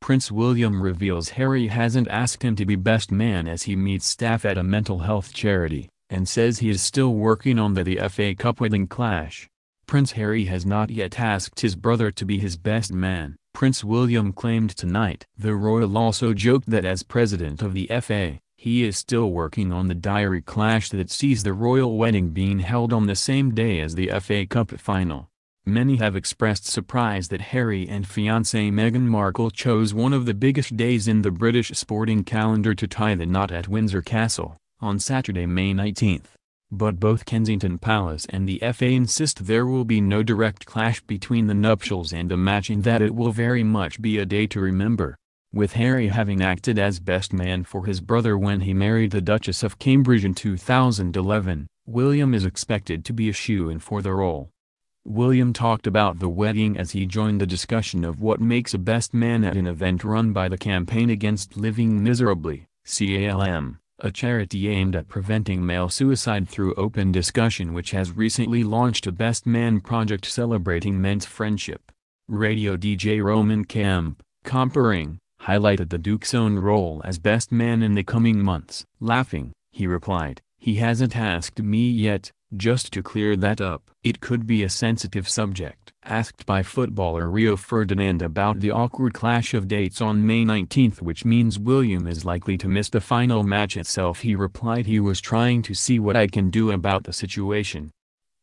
Prince William reveals Harry hasn't asked him to be best man as he meets staff at a mental health charity, and says he is still working on the FA Cup winning clash. Prince Harry has not yet asked his brother to be his best man, Prince William claimed tonight. The royal also joked that as president of the FA, he is still working on the diary clash that sees the royal wedding being held on the same day as the FA Cup final. Many have expressed surprise that Harry and fiancée Meghan Markle chose one of the biggest days in the British sporting calendar to tie the knot at Windsor Castle, on Saturday, May 19. But both Kensington Palace and the FA insist there will be no direct clash between the nuptials and the match, and that it will very much be a day to remember. With Harry having acted as best man for his brother when he married the Duchess of Cambridge in 2011, William is expected to be a shoo-in for the role. William talked about the wedding as he joined the discussion of what makes a best man at an event run by the Campaign Against Living Miserably, CALM, a charity aimed at preventing male suicide through open discussion, which has recently launched a Best Man project celebrating men's friendship. Radio DJ Roman Camp, comparing, highlighted the Duke's own role as best man in the coming months. Laughing, he replied, "He hasn't asked me yet, just to clear that up." It could be a sensitive subject. Asked by footballer Rio Ferdinand about the awkward clash of dates on May 19, which means William is likely to miss the final match itself, he replied he was trying to see what I can do about the situation.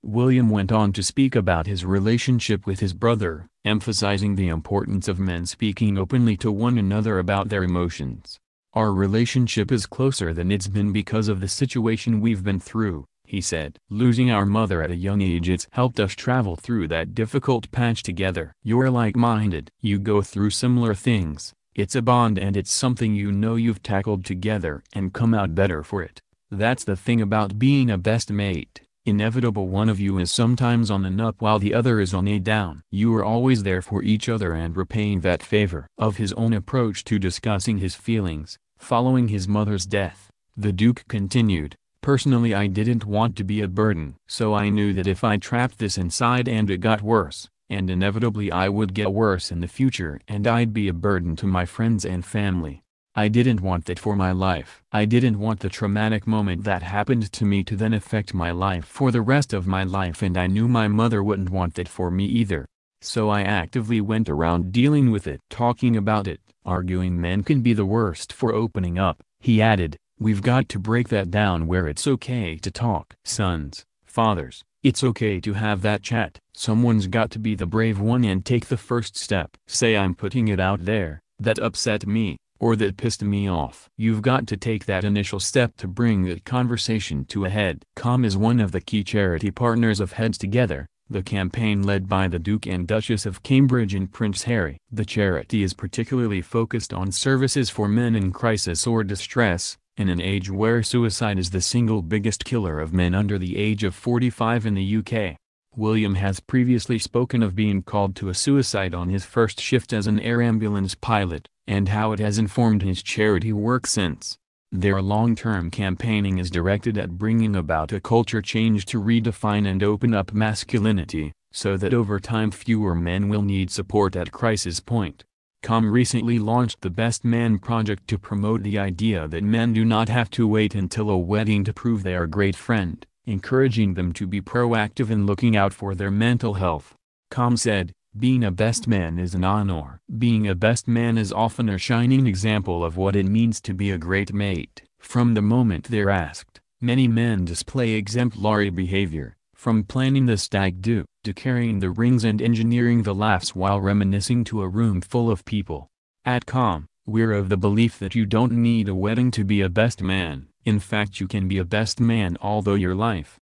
William went on to speak about his relationship with his brother, emphasizing the importance of men speaking openly to one another about their emotions. "Our relationship is closer than it's been because of the situation we've been through," he said. "Losing our mother at a young age, it's helped us travel through that difficult patch together. You're like-minded. You go through similar things. It's a bond, and it's something you know you've tackled together and come out better for it. That's the thing about being a best mate. Inevitable, one of you is sometimes on an up while the other is on a down. You are always there for each other and repaying that favor." Of his own approach to discussing his feelings, following his mother's death, the Duke continued, "Personally, I didn't want to be a burden. So I knew that if I trapped this inside and it got worse, and inevitably I would get worse in the future and I'd be a burden to my friends and family. I didn't want that for my life. I didn't want the traumatic moment that happened to me to then affect my life for the rest of my life, and I knew my mother wouldn't want that for me either. So I actively went around dealing with it, talking about it, arguing. Men can be the worst for opening up," he added. "We've got to break that down where it's okay to talk. Sons, fathers, it's okay to have that chat. Someone's got to be the brave one and take the first step. Say, I'm putting it out there, that upset me, or that pissed me off. You've got to take that initial step to bring that conversation to a head." CALM is one of the key charity partners of Heads Together, the campaign led by the Duke and Duchess of Cambridge and Prince Harry. The charity is particularly focused on services for men in crisis or distress, in an age where suicide is the single biggest killer of men under the age of 45 in the UK. William has previously spoken of being called to a suicide on his first shift as an air ambulance pilot, and how it has informed his charity work since. Their long-term campaigning is directed at bringing about a culture change to redefine and open up masculinity, so that over time fewer men will need support at crisis point. CALM recently launched the Best Man project to promote the idea that men do not have to wait until a wedding to prove they are a great friend, encouraging them to be proactive in looking out for their mental health. CALM said, "Being a best man is an honor. Being a best man is often a shining example of what it means to be a great mate. From the moment they're asked, many men display exemplary behavior, from planning the stag do, to carrying the rings and engineering the laughs while reminiscing to a room full of people." At CALM, we're of the belief that you don't need a wedding to be a best man. In fact, you can be a best man all through your life.